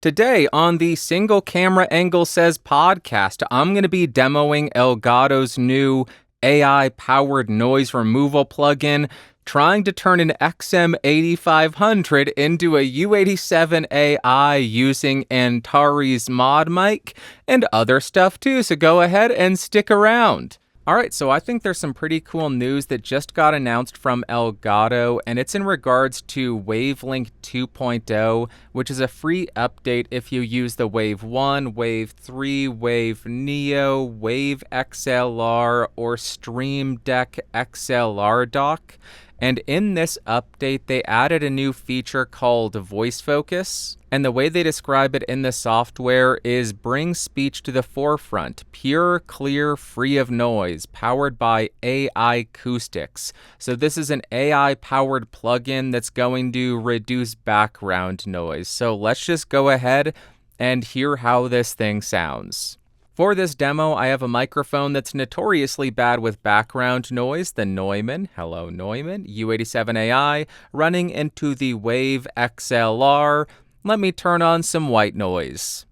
Today on the Single Camera Angle Says podcast, I'm going to be demoing Elgato's new AI-powered noise removal plugin, trying to turn an Xm8500 into a U87 AI using Antares Mod Mic and other stuff too, so go ahead and stick around. Alright, so I think there's some pretty cool news that just got announced from Elgato, and it's in regards to Wavelink 2.0, which is a free update if you use the Wave 1, Wave 3, Wave Neo, Wave XLR, or Stream Deck XLR dock. And in this update, they added a new feature called Voice Focus. And the way they describe it in the software is bring speech to the forefront, pure, clear, free of noise, powered by AI acoustics. So this is an AI-powered plugin that's going to reduce background noise. So let's just go ahead and hear how this thing sounds. For this demo, I have a microphone that's notoriously bad with background noise, the Neumann, hello Neumann, U87 AI, running into the Wave XLR. Let me turn on some white noise.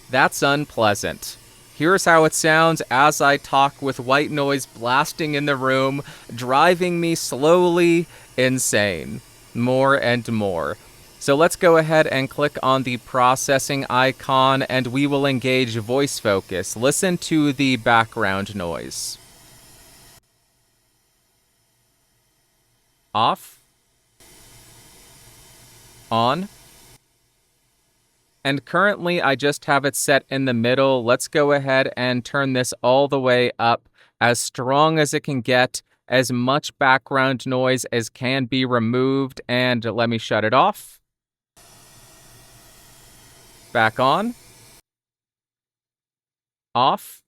That's unpleasant. Here's how it sounds as I talk with white noise blasting in the room, driving me slowly insane. More and more. So let's go ahead and click on the processing icon and we will engage voice focus. Listen to the background noise. Off. On. And currently I just have it set in the middle. Let's go ahead and turn this all the way up as strong as it can get, as much background noise as can be removed, and let me shut it off. Back on, off,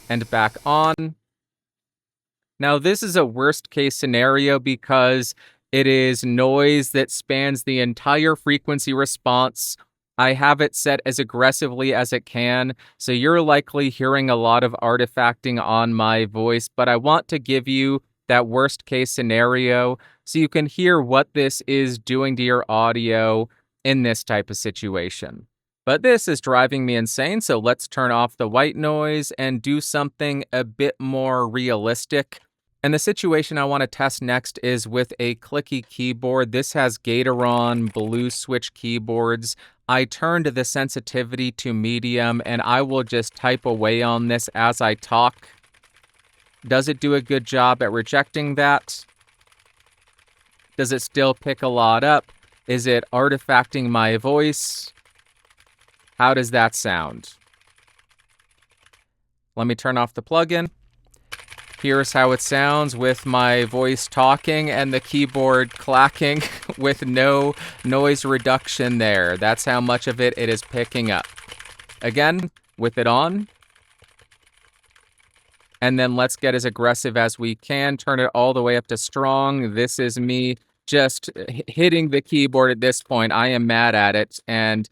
and back on. Now this is a worst case scenario because it is noise that spans the entire frequency response. I have it set as aggressively as it can, so you're likely hearing a lot of artifacting on my voice, but I want to give you that worst case scenario so you can hear what this is doing to your audio in this type of situation. But this is driving me insane, so let's turn off the white noise and do something a bit more realistic. And the situation I want to test next is with a clicky keyboard. This has Gateron Blue Switch keyboards. I turned the sensitivity to medium, and I will just type away on this as I talk. Does it do a good job at rejecting that? Does it still pick a lot up? Is it artifacting my voice? How does that sound? Let me turn off the plugin. Here's how it sounds with my voice talking and the keyboard clacking with no noise reduction there. That's how much of it is picking up. Again, with it on. And then let's get as aggressive as we can. Turn it all the way up to strong. This is me just hitting the keyboard at this point. I am mad at it, and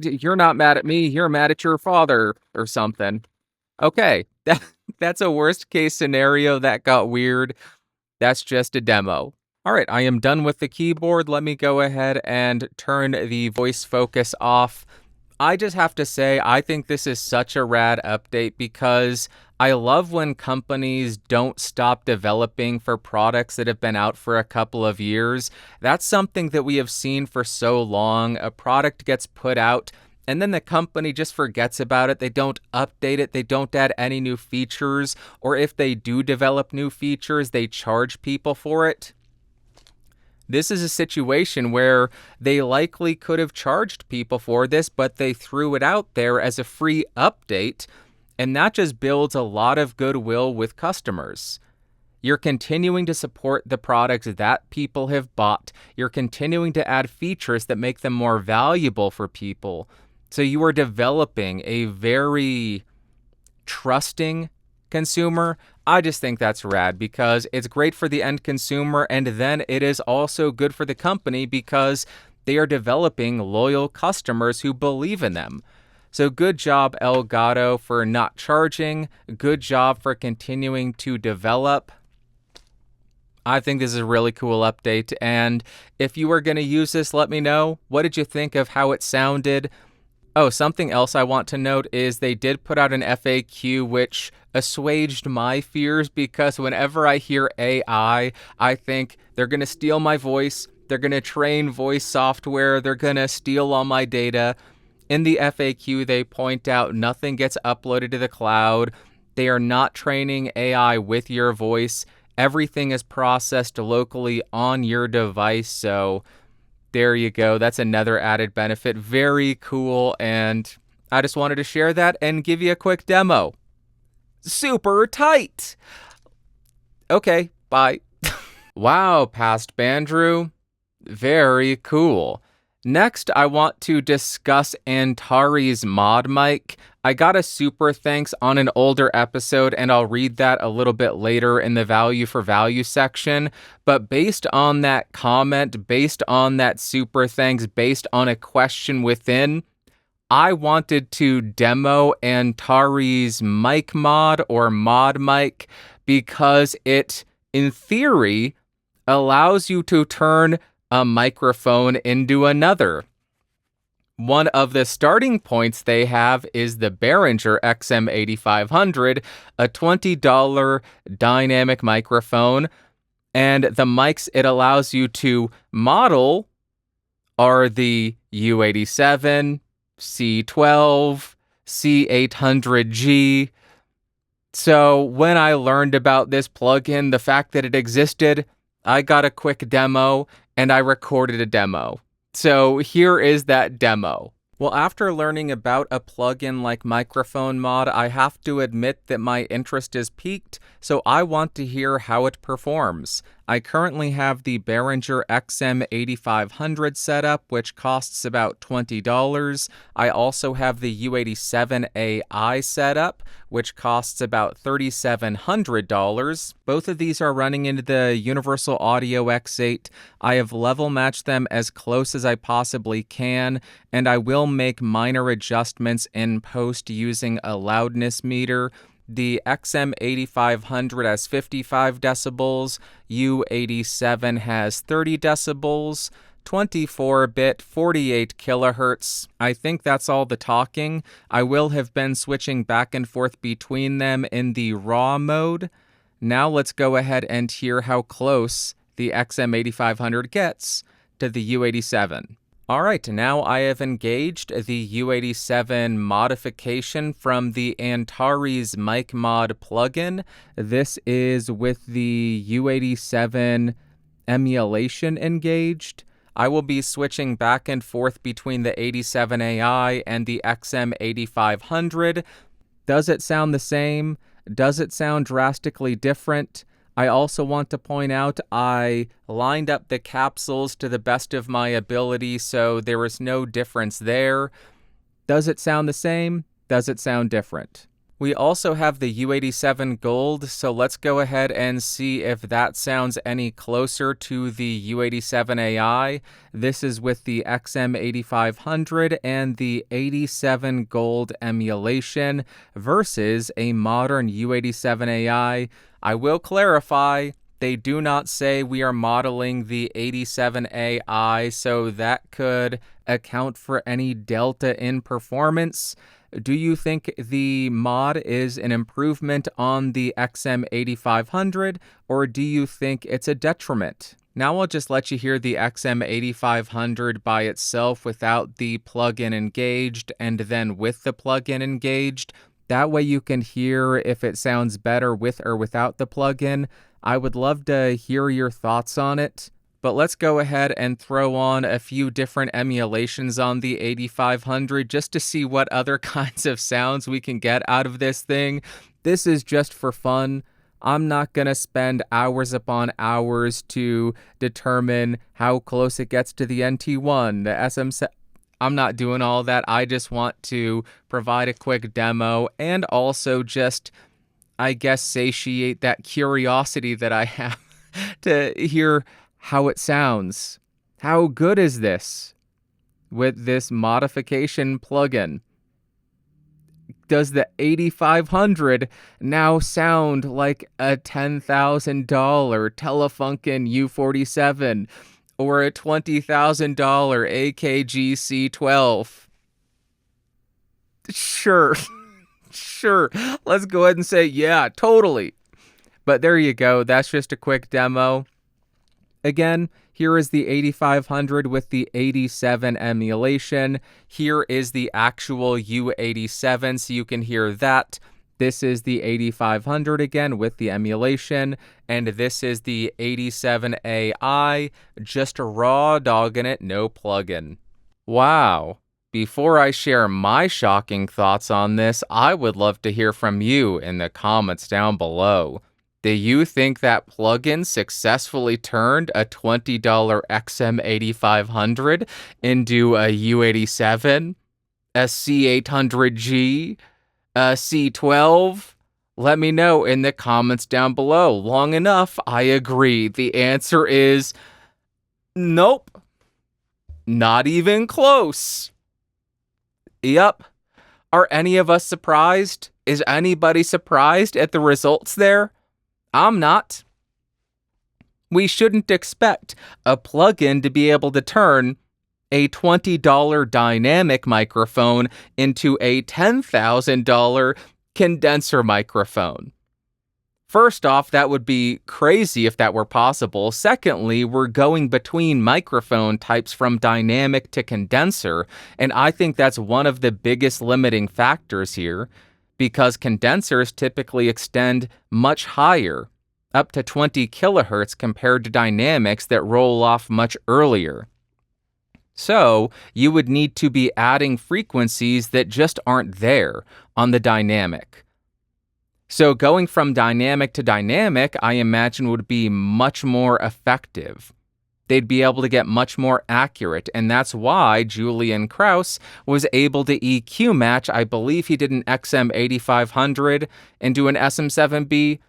you're not mad at me, you're mad at your father or something. Okay, that's a worst case scenario. That got weird. That's just a demo. All right, I am done with the keyboard. Let me go ahead and turn the voice focus off. I just have to say, I think this is such a rad update because I love when companies don't stop developing for products that have been out for a couple of years. That's something that we have seen for so long. A product gets put out and then the company just forgets about it. They don't update it. They don't add any new features. Or if they do develop new features, they charge people for it. This is a situation where they likely could have charged people for this, but they threw it out there as a free update, and that just builds a lot of goodwill with customers. You're continuing to support the products that people have bought. You're continuing to add features that make them more valuable for people. So you are developing a very trusting consumer. I just think that's rad because it's great for the end consumer, and then it is also good for the company because they are developing loyal customers who believe in them. So good job, Elgato, for not charging. Good job for continuing to develop. I think this is a really cool update, and if you were going to use this, let me know. What did you think of how it sounded? Oh, something else I want to note is they did put out an FAQ which assuaged my fears, because whenever I hear AI, I think they're going to steal my voice, they're going to train voice software, they're going to steal all my data. In the FAQ, they point out nothing gets uploaded to the cloud. They are not training AI with your voice. Everything is processed locally on your device, so there you go. That's another added benefit. Very cool, and I just wanted to share that and give you a quick demo. Super tight! Okay, bye. Wow, past Bandrew. Very cool. Next, I want to discuss Antares Mod Mic. I got a super thanks on an older episode, and I'll read that a little bit later in the value for value section. But based on that comment, based on that super thanks, based on a question within, I wanted to demo Antares Mic Mod or Mod Mic because it, in theory, allows you to turn a microphone into another. One of the starting points they have is the Behringer Xm8500, a $20 dynamic microphone, and the mics it allows you to model are the U87, C12, C800G. So when I learned about this plugin, the fact that it existed, I got a quick demo and I recorded a demo. So here is that demo. Well, after learning about a plugin like Microphone Mod, I have to admit that my interest is piqued, so I want to hear how it performs. I currently have the Behringer Xm8500 set up, which costs about $20. I also have the U87AI set up, which costs about $3,700. Both of these are running into the Universal Audio X8. I have level matched them as close as I possibly can, and I will make minor adjustments in post using a loudness meter. The XM8500 has 55 decibels, U87 has 30 decibels, 24-bit, 48 kilohertz. I think that's all the talking. I will have been switching back and forth between them in the raw mode. Now let's go ahead and hear how close the XM8500 gets to the U87. All right, now I have engaged the U87 modification from the Antares Mic Mod plugin. This is with the U87 emulation engaged. I will be switching back and forth between the 87AI and the XM8500. Does it sound the same? Does it sound drastically different? I also want to point out I lined up the capsules to the best of my ability, so there is no difference there. Does it sound the same? Does it sound different? We also have the U87 Gold, so let's go ahead and see if that sounds any closer to the U87AI. This is with the XM8500 and the 87 Gold emulation versus a modern U87AI. I will clarify, they do not say we are modeling the 87AI, so that could account for any delta in performance. Do you think the mod is an improvement on the XM8500, or do you think it's a detriment? Now I'll just let you hear the XM8500 by itself without the plugin engaged, and then with the plugin engaged. That way you can hear if it sounds better with or without the plugin. I would love to hear your thoughts on it. But let's go ahead and throw on a few different emulations on the 8500 just to see what other kinds of sounds we can get out of this thing. This is just for fun. I'm not going to spend hours upon hours to determine how close it gets to the NT1, the SM7. I'm not doing all that. I just want to provide a quick demo and also just, I guess, satiate that curiosity that I have to hear how it sounds. How good is this with this modification plugin? Does the 8500 now sound like a $10,000 Telefunken U47 or a $20,000 AKG C12? Sure. Sure. Let's go ahead and say, yeah, totally. But there you go. That's just a quick demo. Again, here is the 8500 with the 87 emulation. Here is the actual U87, so you can hear that. This is the 8500 again with the emulation, and this is the 87AI, just raw dogging it, no plugin. Wow. Before I share my shocking thoughts on this, I would love to hear from you in the comments down below. Do you think that plugin successfully turned a $20 Xm8500 into a U87, a C800G, a C12? Let me know in the comments down below. Long enough, I agree. The answer is nope. Not even close. Yep. Are any of us surprised? Is anybody surprised at the results there? I'm not. We shouldn't expect a plugin to be able to turn a $20 dynamic microphone into a $10,000 condenser microphone. First off, that would be crazy if that were possible. Secondly, we're going between microphone types from dynamic to condenser, and I think that's one of the biggest limiting factors here, because condensers typically extend much higher, up to 20 kilohertz compared to dynamics that roll off much earlier. So, you would need to be adding frequencies that just aren't there on the dynamic. So going from dynamic to dynamic, I imagine would be much more effective. They'd be able to get much more accurate, and that's why Julian Krauss was able to EQ match, I believe he did an XM8500 into an SM7B,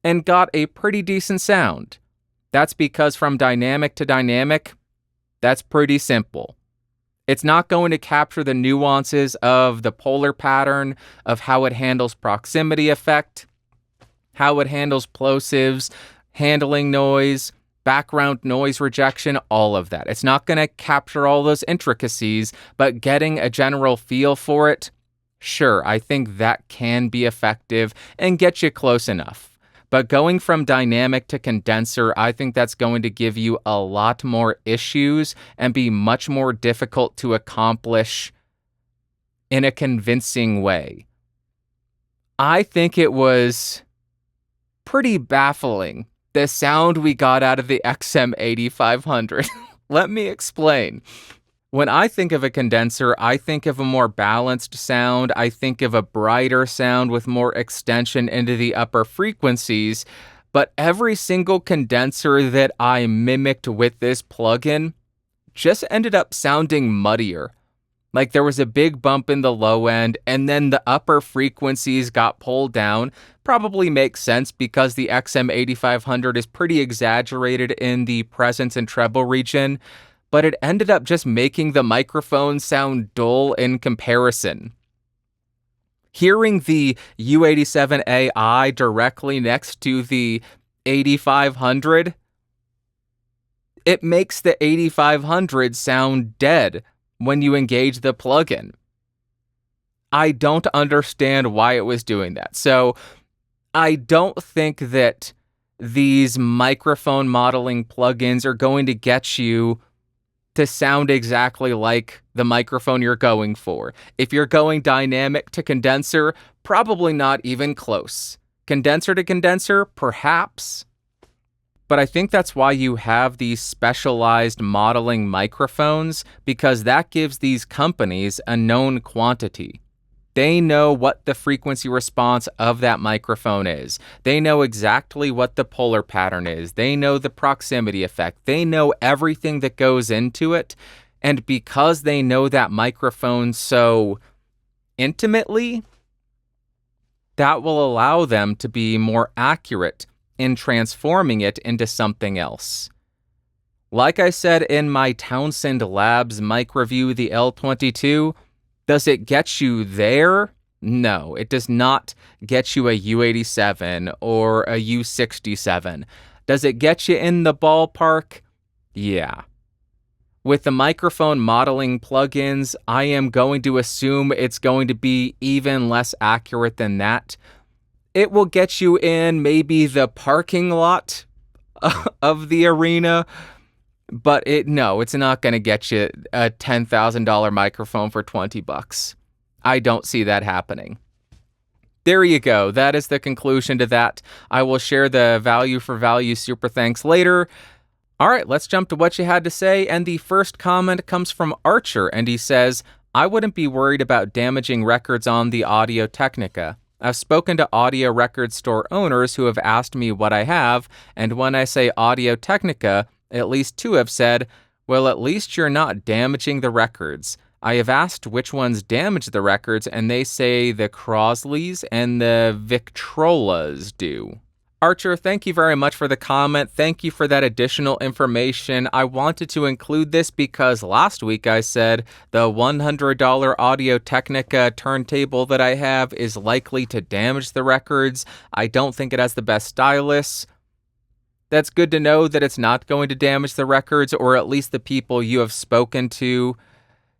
and got a pretty decent sound. That's because from dynamic to dynamic, that's pretty simple. It's not going to capture the nuances of the polar pattern, of how it handles proximity effect, how it handles plosives, handling noise, background noise rejection, all of that. It's not going to capture all those intricacies, but getting a general feel for it, sure, I think that can be effective and get you close enough. But going from dynamic to condenser, I think that's going to give you a lot more issues and be much more difficult to accomplish in a convincing way. I think it was pretty baffling, the sound we got out of the XM8500. Let me explain. When I think of a condenser, I think of a more balanced sound. I think of a brighter sound with more extension into the upper frequencies. But every single condenser that I mimicked with this plugin just ended up sounding muddier. Like there was a big bump in the low end, and then the upper frequencies got pulled down. Probably makes sense because the XM8500 is pretty exaggerated in the presence and treble region. But it ended up just making the microphone sound dull in comparison. Hearing the U87AI directly next to the 8500, it makes the 8500 sound dead when you engage the plugin. I don't understand why it was doing that. So I don't think that these microphone modeling plugins are going to get you to sound exactly like the microphone you're going for. If you're going dynamic to condenser, probably not even close. Condenser to condenser, perhaps. But I think that's why you have these specialized modeling microphones, because that gives these companies a known quantity. They know what the frequency response of that microphone is. They know exactly what the polar pattern is. They know the proximity effect. They know everything that goes into it. And because they know that microphone so intimately, that will allow them to be more accurate in transforming it into something else. Like I said in my Townsend Labs mic review, the L22, does it get you there? No, it does not get you a U87 or a U67. Does it get you in the ballpark? Yeah. With the microphone modeling plugins, I am going to assume it's going to be even less accurate than that. It will get you in maybe the parking lot of the arena, but it's not going to get you a $10,000 microphone for $20. I don't see that happening. There you go. That is the conclusion to that. I will share the value for value super thanks later. All right, let's jump to what you had to say. And the first comment comes from Archer, and he says, I wouldn't be worried about damaging records on the Audio Technica. I've spoken to audio record store owners who have asked me what I have, and when I say Audio Technica, at least 2 have said, well, at least you're not damaging the records. I have asked which ones damage the records, and they say the Crosleys and the Victrolas do. Archer, thank you very much for the comment. Thank you for that additional information. I wanted to include this because last week I said the $100 Audio Technica turntable that I have is likely to damage the records. I don't think it has the best stylus. That's good to know that it's not going to damage the records, or at least the people you have spoken to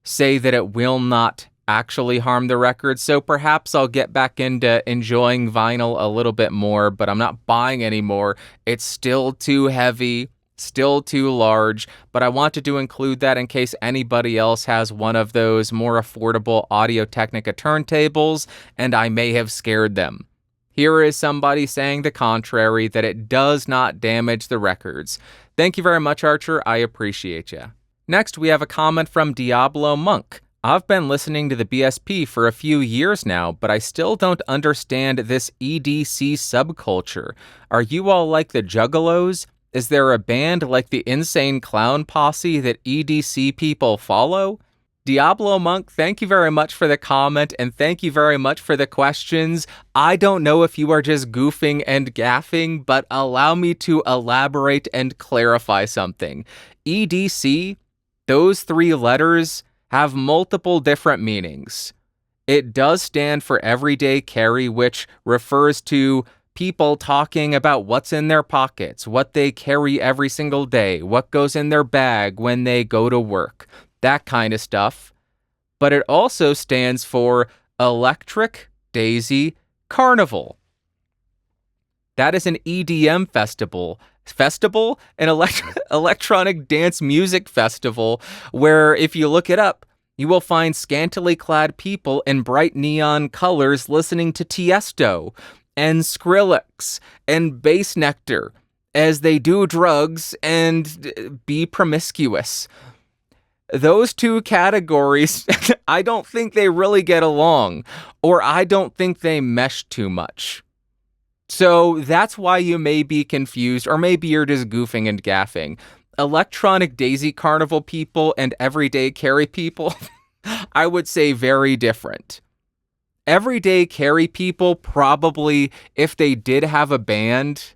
say that it will not actually harm the records. So perhaps I'll get back into enjoying vinyl a little bit more, but I'm not buying anymore. It's still too heavy, still too large, but I wanted to include that in case anybody else has one of those more affordable Audio Technica turntables, and I may have scared them. Here is somebody saying the contrary, that it does not damage the records. Thank you very much, Archer. I appreciate you. Next, we have a comment from Diablo Monk. I've been listening to the BSP for a few years now, but I still don't understand this EDC subculture. Are you all like the Juggalos? Is there a band like the Insane Clown Posse that EDC people follow? Diablo Monk, thank you very much for the comment, and thank you very much for the questions. I don't know if you are just goofing and gaffing, but allow me to elaborate and clarify something. EDC, those 3 letters, have multiple different meanings. It does stand for everyday carry, which refers to people talking about what's in their pockets, what they carry every single day, what goes in their bag when they go to work, that kind of stuff. But it also stands for Electric Daisy Carnival. That is an EDM festival, an electronic dance music festival, where if you look it up, you will find scantily clad people in bright neon colors listening to Tiesto and Skrillex and Bass Nectar as they do drugs and be promiscuous. Those 2 categories, I don't think they really get along, or I don't think they mesh too much. So that's why you may be confused, or maybe you're just goofing and gaffing. Electronic Daisy Carnival people and everyday carry people, I would say very different. Everyday carry people probably, if they did have a band,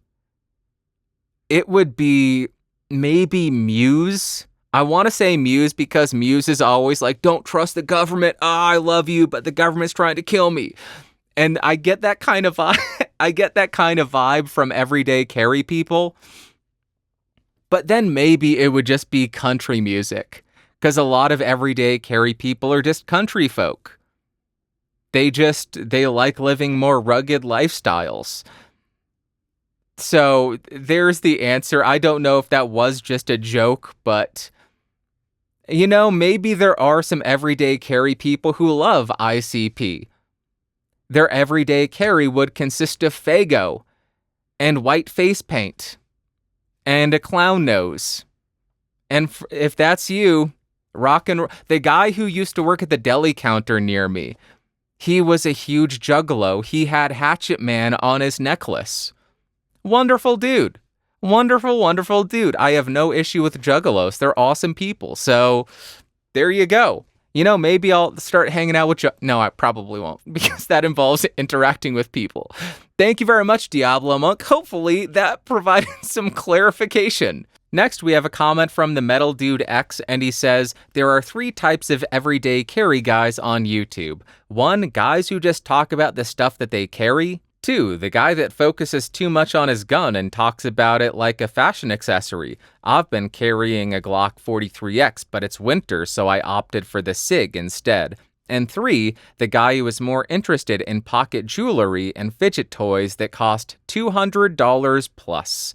it would be maybe Muse. I want to say Muse because Muse is always like, don't trust the government. I love you, but the government's trying to kill me. And I get that kind of vibe. I get that kind of vibe from everyday carry people. But then maybe it would just be country music, because a lot of everyday carry people are just country folk. They like living more rugged lifestyles. So there's the answer. I don't know if that was just a joke, but maybe there are some everyday carry people who love ICP. Their everyday carry would consist of Faygo and white face paint and a clown nose. And if that's you, the guy who used to work at the deli counter near me, he was a huge juggalo. He had Hatchet Man on his necklace. Wonderful dude. Wonderful, wonderful dude. I have no issue with juggalos. They're awesome people. So there you go. Maybe I'll start hanging out with No, I probably won't, because that involves interacting with people. Thank you very much, Diablo Monk. Hopefully that provided some clarification. Next, we have a comment from the Metal Dude X, and he says, there are 3 types of everyday carry guys on YouTube. 1, guys who just talk about the stuff that they carry. 2, the guy that focuses too much on his gun and talks about it like a fashion accessory. I've been carrying a Glock 43X, but it's winter, so I opted for the SIG instead. And 3, the guy who is more interested in pocket jewelry and fidget toys that cost $200 plus.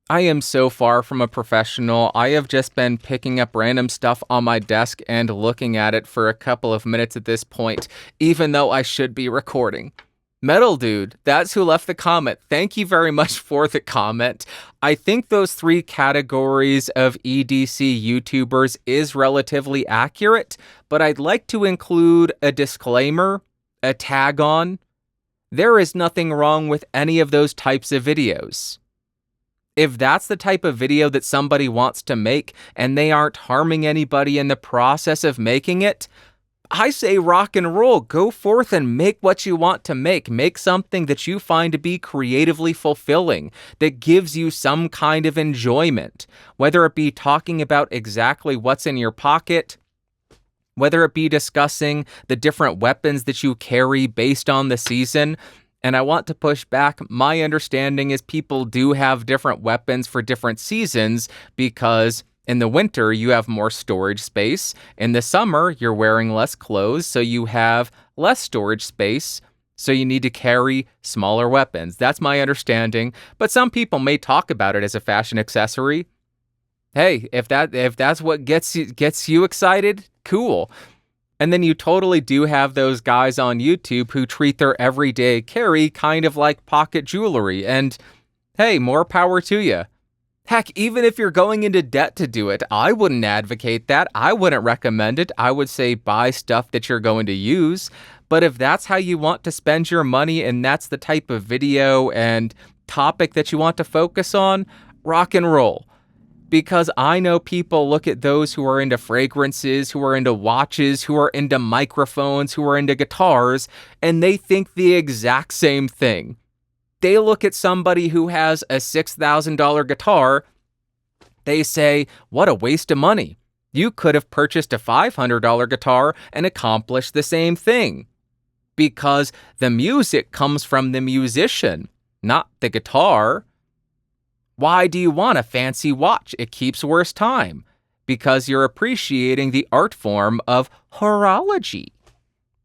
I am so far from a professional. I have just been picking up random stuff on my desk and looking at it for a couple of minutes at this point, even though I should be recording. Metal Dude, that's who left the comment. Thank you very much for the comment. I think those 3 categories of EDC YouTubers is relatively accurate, but I'd like to include a disclaimer, a tag on. There is nothing wrong with any of those types of videos. If that's the type of video that somebody wants to make and they aren't harming anybody in the process of making it, I say rock and roll. Go forth and make what you want to make. Make something that you find to be creatively fulfilling, that gives you some kind of enjoyment, whether it be talking about exactly what's in your pocket, whether it be discussing the different weapons that you carry based on the season. And I want to push back. My understanding is people do have different weapons for different seasons because in the winter, you have more storage space. In the summer, you're wearing less clothes, so you have less storage space. So you need to carry smaller weapons. That's my understanding. But some people may talk about it as a fashion accessory. Hey, if that's what gets you excited, cool. And then you totally do have those guys on YouTube who treat their everyday carry kind of like pocket jewelry. And hey, more power to you. Heck, even if you're going into debt to do it, I wouldn't advocate that. I wouldn't recommend it. I would say buy stuff that you're going to use. But if that's how you want to spend your money and that's the type of video and topic that you want to focus on, rock and roll. Because I know people look at those who are into fragrances, who are into watches, who are into microphones, who are into guitars, and they think the exact same thing. They look at somebody who has a $6,000 guitar, they say, what a waste of money. You could have purchased a $500 guitar and accomplished the same thing. Because the music comes from the musician, not the guitar. Why do you want a fancy watch? It keeps worse time. Because you're appreciating the art form of horology.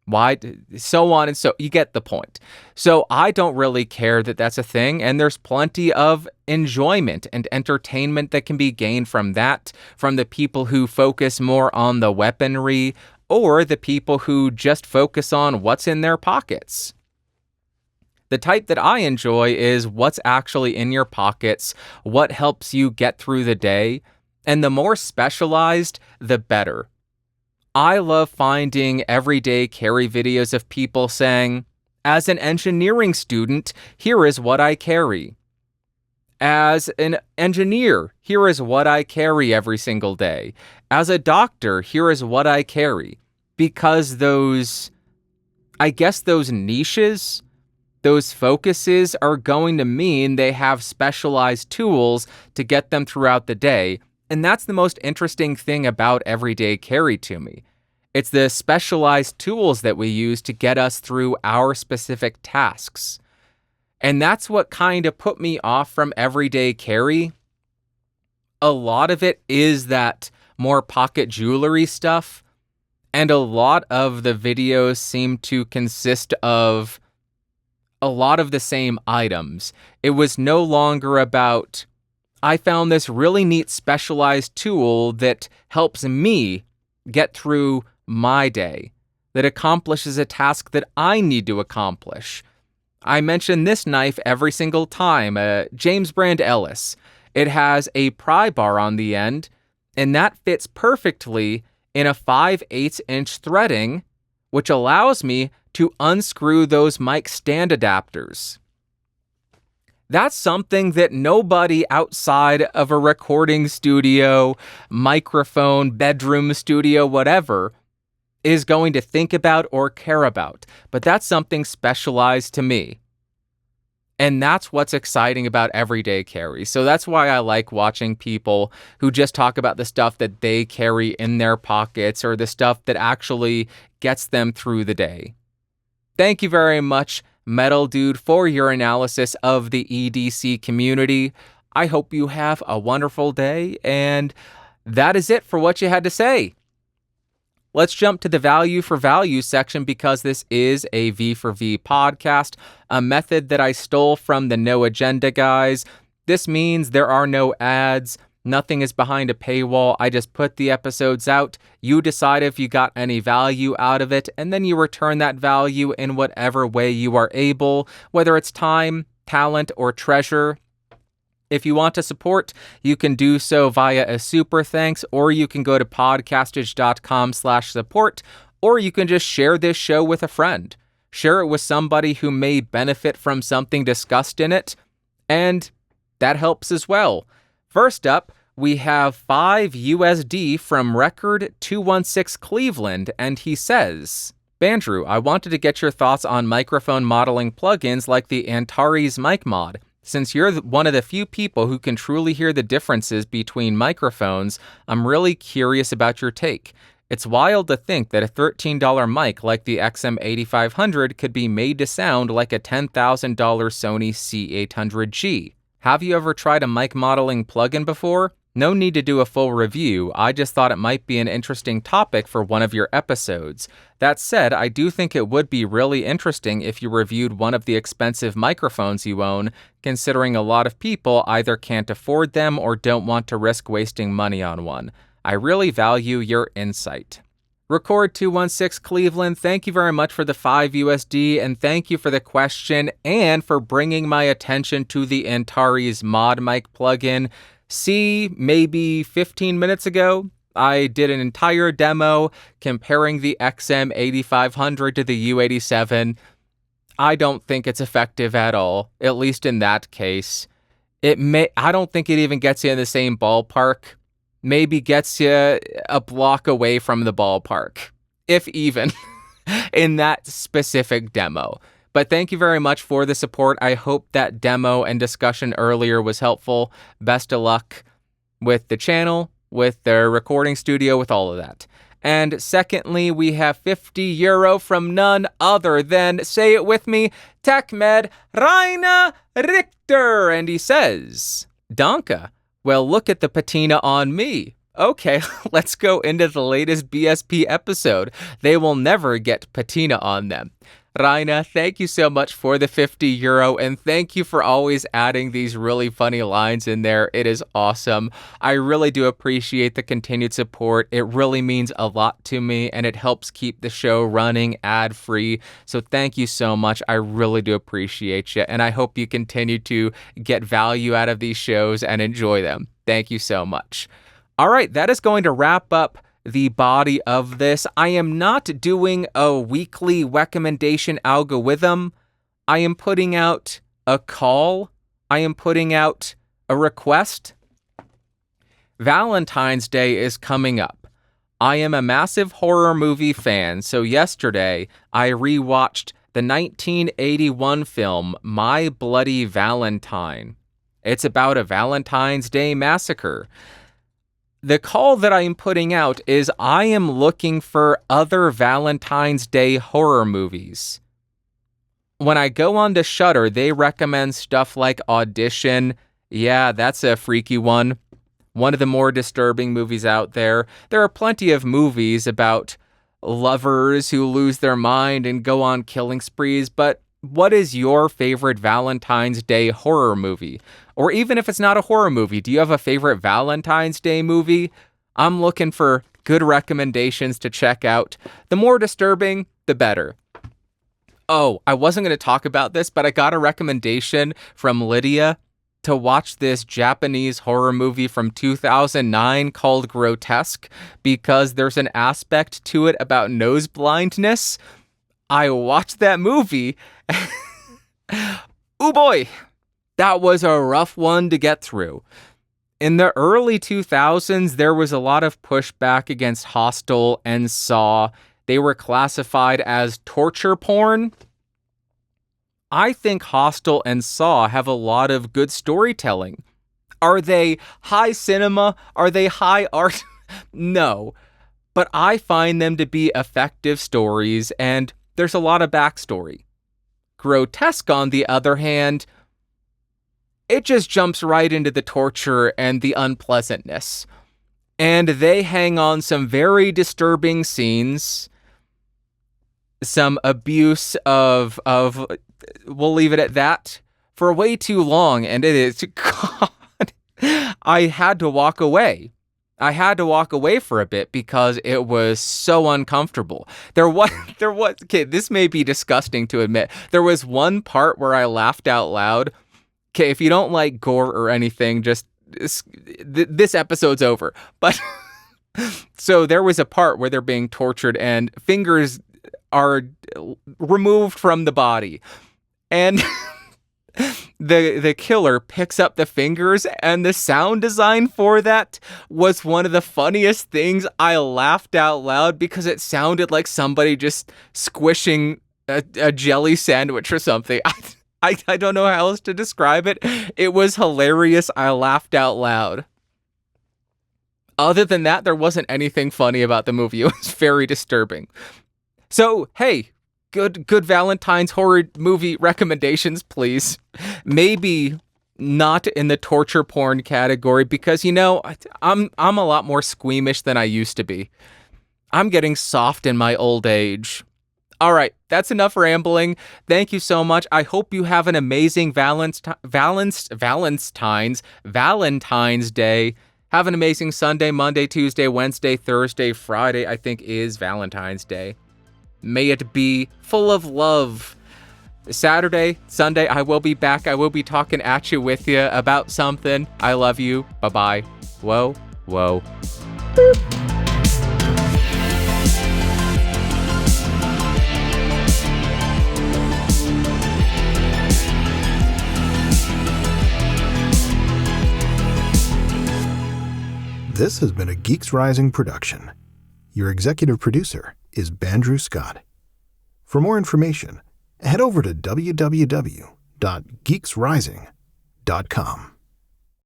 Why? So on and so. You get the point. So I don't really care that that's a thing. And there's plenty of enjoyment and entertainment that can be gained from that, from the people who focus more on the weaponry or the people who just focus on what's in their pockets. The type that I enjoy is what's actually in your pockets, what helps you get through the day, and the more specialized, the better. I love finding everyday carry videos of people saying, as an engineering student, here is what I carry. As an engineer, here is what I carry every single day. As a doctor, here is what I carry. Because those niches, those focuses are going to mean they have specialized tools to get them throughout the day. And that's the most interesting thing about everyday carry to me. It's the specialized tools that we use to get us through our specific tasks. And that's what kind of put me off from everyday carry. A lot of it is that more pocket jewelry stuff. And a lot of the videos seem to consist of a lot of the same items. It was no longer about, I found this really neat specialized tool that helps me get through my day, that accomplishes a task that I need to accomplish. I mention this knife every single time, James Brand Ellis. It has a pry bar on the end, and that fits perfectly in a 5/8 inch threading, which allows me to unscrew those mic stand adapters. That's something that nobody outside of a recording studio, microphone, bedroom studio, whatever, is going to think about or care about. But that's something specialized to me. And that's what's exciting about everyday carry. So that's why I like watching people who just talk about the stuff that they carry in their pockets or the stuff that actually gets them through the day. Thank you very much, Metal Dude, for your analysis of the EDC community. I hope you have a wonderful day, and that is it for what you had to say. Let's jump to the value for value section because this is a V for V podcast, a method that I stole from the No Agenda guys. This means there are no ads, nothing is behind a paywall. I just put the episodes out. You decide if you got any value out of it, and then you return that value in whatever way you are able, whether it's time, talent, or treasure. If you want to support, you can do so via a super thanks, or you can go to podcastage.com/support, or you can just share this show with a friend. Share it with somebody who may benefit from something discussed in it, and that helps as well. First up, we have $5 from Record 216 Cleveland, and he says, Bandrew, I wanted to get your thoughts on microphone modeling plugins like the Antares Mic Mod. Since you're one of the few people who can truly hear the differences between microphones, I'm really curious about your take. It's wild to think that a $13 mic like the Xm8500 could be made to sound like a $10,000 Sony C800G. Have you ever tried a mic modeling plugin before? No need to do a full review, I just thought it might be an interesting topic for one of your episodes. That said, I do think it would be really interesting if you reviewed one of the expensive microphones you own, considering a lot of people either can't afford them or don't want to risk wasting money on one. I really value your insight. Record 216 Cleveland, thank you very much for the $5 and thank you for the question and for bringing my attention to the Antares Mod Mic plugin. See, maybe 15 minutes ago, I did an entire demo comparing the Xm8500 to the U87. I don't think it's effective at all, at least in that case. I don't think it even gets you in the same ballpark. Maybe gets you a block away from the ballpark, if even, in that specific demo. But thank you very much for the support. I hope that demo and discussion earlier was helpful. Best of luck with the channel, with their recording studio, with all of that. And secondly, we have €50 from none other than, say it with me, TechMed Rainer Richter. And he says, Danke. Well, look at the patina on me. Okay, let's go into the latest BSP episode. They will never get patina on them. Raina, thank you so much for the €50, and thank you for always adding these really funny lines in there. It is awesome. I really do appreciate the continued support. It really means a lot to me, and it helps keep the show running ad-free. So thank you so much. I really do appreciate you, and I hope you continue to get value out of these shows and enjoy them. Thank you so much. All right, that is going to wrap up the body of this. I am not doing a weekly recommendation algorithm. I am putting out a call. I am putting out a request. Valentine's Day is coming up. I am a massive horror movie fan, so yesterday I rewatched the 1981 film My Bloody Valentine. It's about a Valentine's Day massacre. The call that I am putting out is I am looking for other Valentine's Day horror movies. When I go on to Shudder, they recommend stuff like Audition. Yeah, that's a freaky one. One of the more disturbing movies out there. There are plenty of movies about lovers who lose their mind and go on killing sprees, but what is your favorite Valentine's Day horror movie? Or even if it's not a horror movie, do you have a favorite Valentine's Day movie? I'm looking for good recommendations to check out. The more disturbing, the better. Oh, I wasn't going to talk about this, but I got a recommendation from Lydia to watch this Japanese horror movie from 2009 called Grotesque because there's an aspect to it about nose blindness. I watched that movie. Oh boy, that was a rough one to get through. In the early 2000s, there was a lot of pushback against Hostel and Saw. They were classified as torture porn. I think Hostel and Saw have a lot of good storytelling. Are they high cinema? Are they high art? No. But I find them to be effective stories, and there's a lot of backstory. Grotesque, on the other hand, it just jumps right into the torture and the unpleasantness. And they hang on some very disturbing scenes, some abuse of we'll leave it at that, for way too long, and it is, God, I had to walk away. I had to walk away for a bit because it was so uncomfortable. There was, okay, this may be disgusting to admit. There was one part where I laughed out loud. Okay, if you don't like gore or anything, just, this episode's over. But, so there was a part where they're being tortured and fingers are removed from the body. And the killer picks up the fingers, and the sound design for that was one of the funniest things. I laughed out loud because it sounded like somebody just squishing a jelly sandwich or something. I don't know how else to describe it. It was hilarious. I laughed out loud. Other than that, there wasn't anything funny about the movie. It was very disturbing. So, hey, good Valentine's horror movie recommendations, please. Maybe not in the torture porn category, because, you know, I'm a lot more squeamish than I used to be. I'm getting soft in my old age. All right, that's enough rambling. Thank you so much. I hope you have an amazing Valentine's Day. Have an amazing Sunday, Monday, Tuesday, Wednesday, Thursday, Friday, I think is Valentine's Day. May it be full of love. Saturday, Sunday, I will be back. I will be talking at you with you about something. I love you. Bye-bye. Whoa, whoa. This has been a Geeks Rising production. Your executive producer is Bandrew Scott. For more information, head over to www.geeksrising.com.